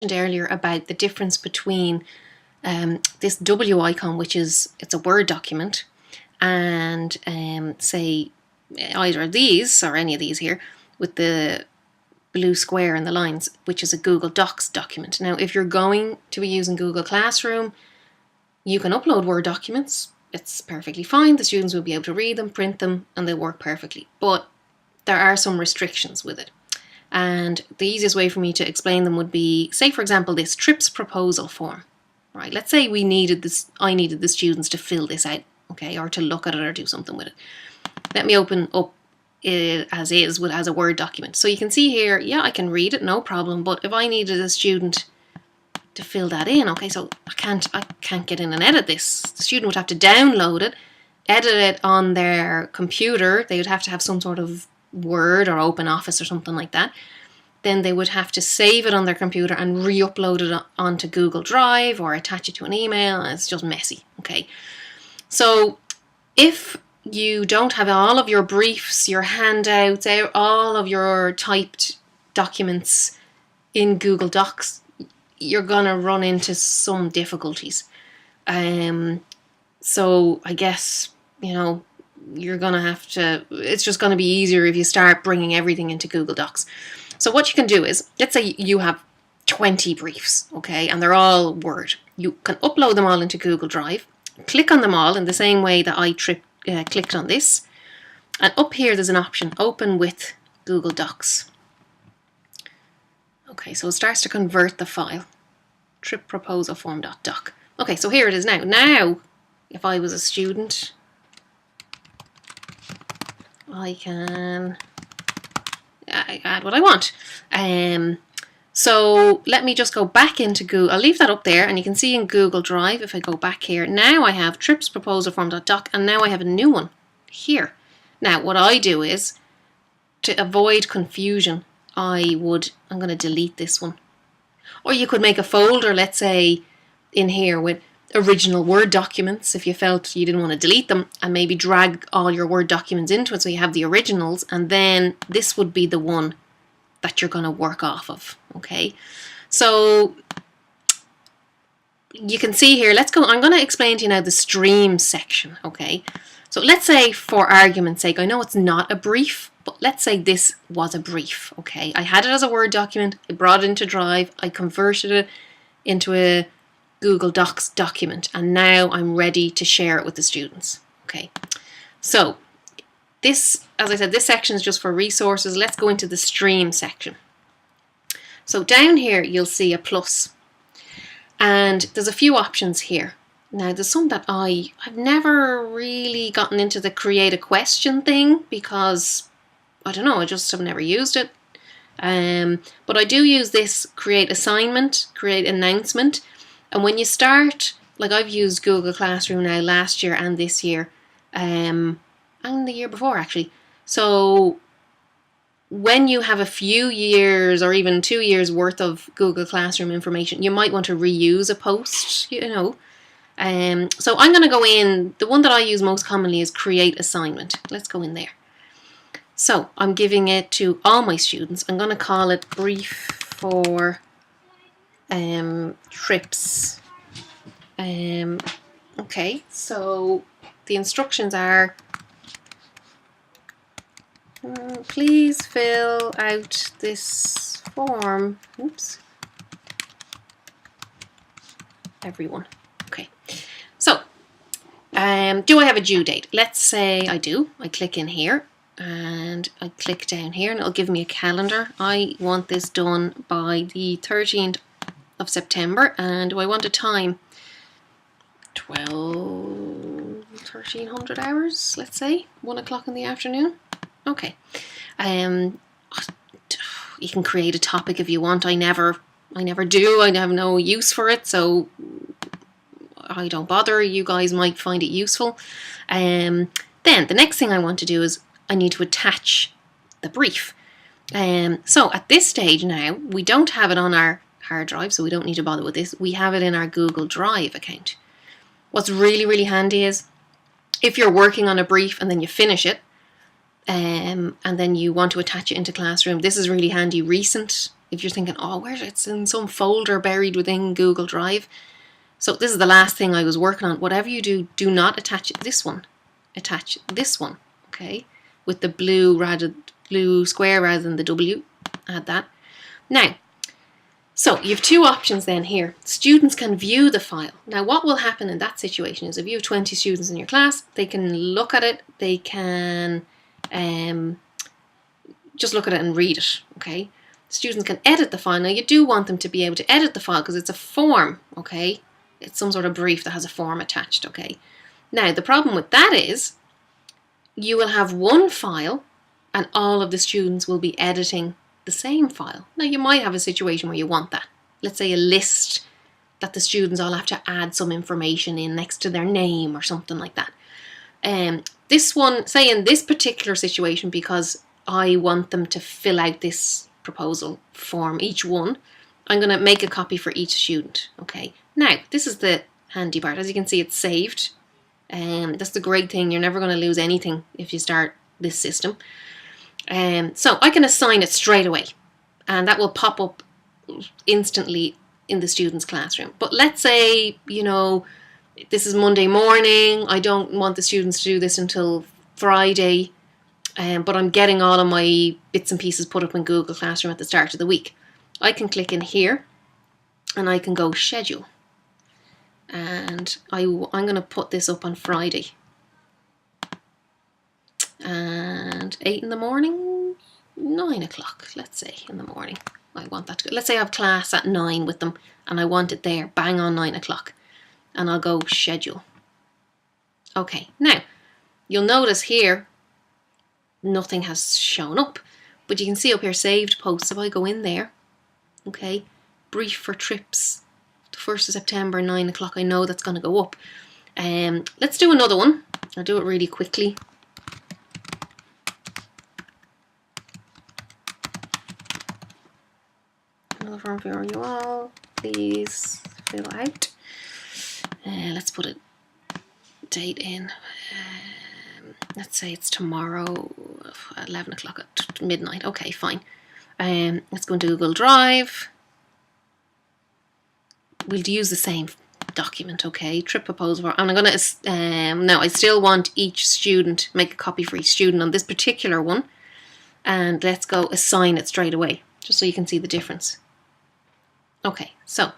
earlier about the difference between this W icon, which is, it's a Word document, and say either of these or any of these here with the blue square and the lines, which is a Google Docs document. Now, if you're going to be using Google Classroom, you can upload Word documents. It's perfectly fine. The students will be able to read them, print them, and they'll work perfectly. But there are some restrictions with it. And the easiest way for me to explain them would be, say for example, this TRIPS proposal form. Right, let's say I needed the students to fill this out, okay, or to look at it or do something with it. Let me open up it as is, as a Word document. So you can see here, yeah, I can read it, no problem. But if I needed a student to fill that in, okay, so I can't get in and edit this. The student would have to download it, edit it on their computer. They would have to have some sort of Word or Open Office or something like that. Then they would have to save it on their computer and re-upload it onto Google Drive or attach it to an email. It's just messy, okay? So if you don't have all of your briefs, your handouts, all of your typed documents in Google Docs, you're gonna run into some difficulties. So I guess, you know, you're gonna have to, it's just gonna be easier if you start bringing everything into Google Docs. So what you can do is, let's say you have 20 briefs, okay, and they're all Word. You can upload them all into Google Drive, click on them all in the same way that I clicked on this, and up here there's an option, Open with Google Docs. Okay, so it starts to convert the file, trip proposal form.doc. Okay, so here it is now. Now, if I was a student, I can add what I want. So let me just go back into Google. I'll leave that up there, and you can see in Google Drive, if I go back here, now I have trips proposal form.doc, and now I have a new one here. Now what I do is, to avoid confusion, I'm going to delete this one. Or you could make a folder, let's say, in here with original Word documents if you felt you didn't want to delete them, and maybe drag all your Word documents into it so you have the originals, and then this would be the one that you're going to work off of, okay? So you can see here, let's go, I'm going to explain to you now the stream section, okay? So let's say, for argument's sake, I know it's not a brief, but let's say this was a brief, okay? I had it as a Word document, I brought it into Drive, I converted it into a Google Docs document, and now I'm ready to share it with the students, okay? So this, as I said, this section is just for resources. Let's go into the stream section. So down here you'll see a plus, and there's a few options here. Now there's some that I've never really gotten into the create a question thing, because I don't know, I just have never used it. But I do use this create assignment, create announcement, and when you start, like I've used Google Classroom now last year and this year, and the year before actually. So when you have a few years or even 2 years worth of Google Classroom information, you might want to reuse a post, you know. So I'm going to go in, the one that I use most commonly is create assignment. Let's go in there. So I'm giving it to all my students. I'm going to call it brief for trips. Okay, so the instructions are, please fill out this form. Oops. Everyone. Okay. So, do I have a due date? Let's say I do. I click in here and I click down here and it'll give me a calendar. I want this done by the 13th of September, and do I want a time? 1300 hours, let's say, 1 o'clock in the afternoon. Okay. You can create a topic if you want. I never do. I have no use for it, so I don't bother. You guys might find it useful. Then the next thing I want to do is I need to attach the brief. So at this stage now, we don't have it on our hard drive, so we don't need to bother with this. We have it in our Google Drive account. What's really, really handy is if you're working on a brief and then you finish it, and then you want to attach it into Classroom, this is really handy. Recent if you're thinking, oh, where it's in some folder buried within Google Drive. So this is the last thing I was working on. Whatever you do, do not attach this one. Attach this one, okay, with the blue square rather than the W. Add that. Now, so you have two options then here. Students can view the file. Now what will happen in that situation is if you have 20 students in your class, they can look at it, they can just look at it and read it, okay? Students can edit the file. Now you do want them to be able to edit the file because it's a form, okay? It's some sort of brief that has a form attached, okay? Now the problem with that is you will have one file and all of the students will be editing the same file. Now you might have a situation where you want that. Let's say a list that the students all have to add some information in next to their name or something like that. This one, say in this particular situation, because I want them to fill out this proposal form, each one, I'm going to make a copy for each student. Okay. Now, this is the handy part. As you can see, it's saved. That's the great thing. You're never going to lose anything if you start this system. So I can assign it straight away, and that will pop up instantly in the student's classroom. But let's say, you know, this is Monday morning. I don't want the students to do this until Friday, but I'm getting all of my bits and pieces put up in Google Classroom at the start of the week. I can click in here and I can go schedule. And I'm going to put this up on Friday. And 8 in the morning, 9 o'clock, let's say, in the morning. I want that to go. Let's say I have class at 9 with them and I want it there, bang on 9 o'clock. And I'll go schedule. Okay, now, you'll notice here, nothing has shown up. But you can see up here, saved posts. If I go in there, okay, brief for trips, the 1st of September, 9 o'clock, I know that's going to go up. Let's do another one. I'll do it really quickly. Another form for you all. Please fill out. Let's put a date in. Let's say it's tomorrow at 11 o'clock at midnight. Okay, fine. Let's go into Google Drive. We'll use the same document, okay? Trip proposal. And I'm going to, no, I still want each student, make a copy for each student on this particular one. And let's go assign it straight away, just so you can see the difference. Okay, so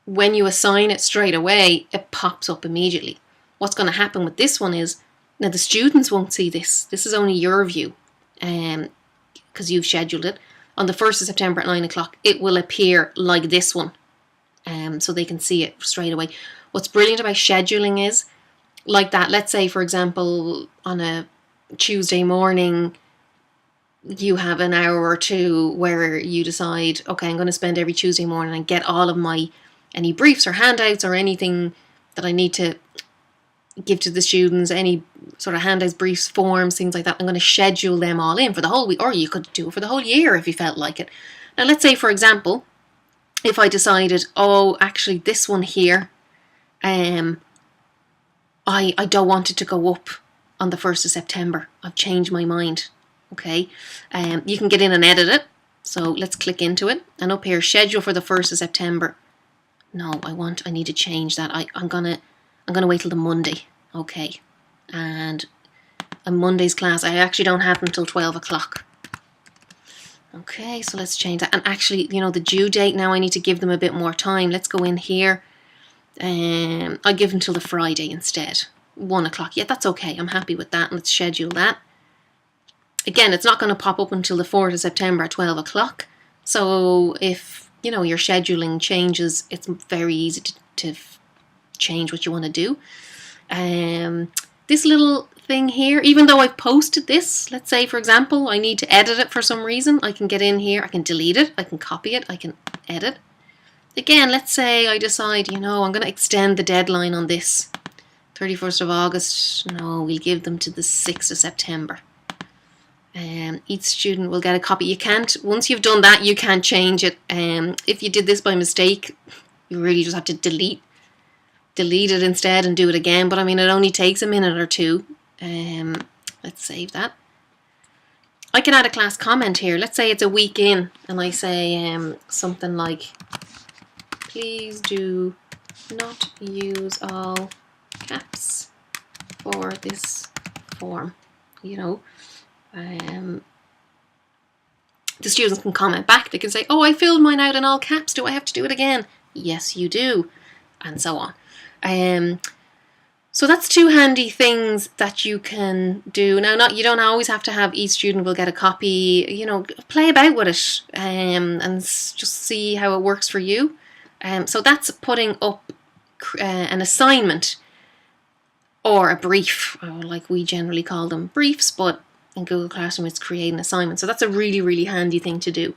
when you assign it straight away, it pops up immediately. What's going to happen with this one is, now the students won't see this. This is only your view, because you've scheduled it. On the 1st of September at 9 o'clock, it will appear like this one, so they can see it straight away. What's brilliant about scheduling is, like that, let's say, for example, on a Tuesday morning, you have an hour or two where you decide, okay, I'm going to spend every Tuesday morning and get all of my, any briefs or handouts or anything that I need to give to the students, any sort of handouts, briefs, forms, things like that. I'm going to schedule them all in for the whole week, or you could do it for the whole year if you felt like it. Now, let's say, for example, if I decided, oh, actually, this one here, I don't want it to go up on the 1st of September. I've changed my mind. Okay, you can get in and edit it. So let's click into it, and up here, schedule for the 1st of September. No, I need to change that. I'm gonna wait till the Monday. Okay, and a Monday's class, I actually don't have them till 12 o'clock. Okay, so let's change that. And actually, you know, the due date now, I need to give them a bit more time. Let's go in here. I'll give them till the Friday instead. 1 o'clock. Yeah, that's okay. I'm happy with that. Let's schedule that. Again, it's not going to pop up until the 4th of September at 12 o'clock. So if, you know, your scheduling changes, it's very easy to change what you want to do. This little thing here, even though I've posted this, let's say, for example, I need to edit it for some reason, I can get in here, I can delete it, I can copy it, I can edit. Again, let's say I decide, you know, I'm going to extend the deadline on this. 31st of August, no, we'll give them to the 6th of September. Each student will get a copy. You can't, once you've done that, you can't change it. If you did this by mistake, you really just have to delete it instead and do it again. But I mean, it only takes a minute or two. Let's save that. I can add a class comment here. Let's say it's a week in and I say something like, please do not use all caps for this form. You know, the students can comment back. They can say, oh, I filled mine out in all caps. Do I have to do it again? Yes, you do. And so on. So that's 2 handy things that you can do. Now, you don't always have to have each student will get a copy. You know, play about with it and just see how it works for you. So that's putting up an assignment or a brief, like we generally call them briefs, but in Google Classroom it's creating assignments. So that's a really, really handy thing to do.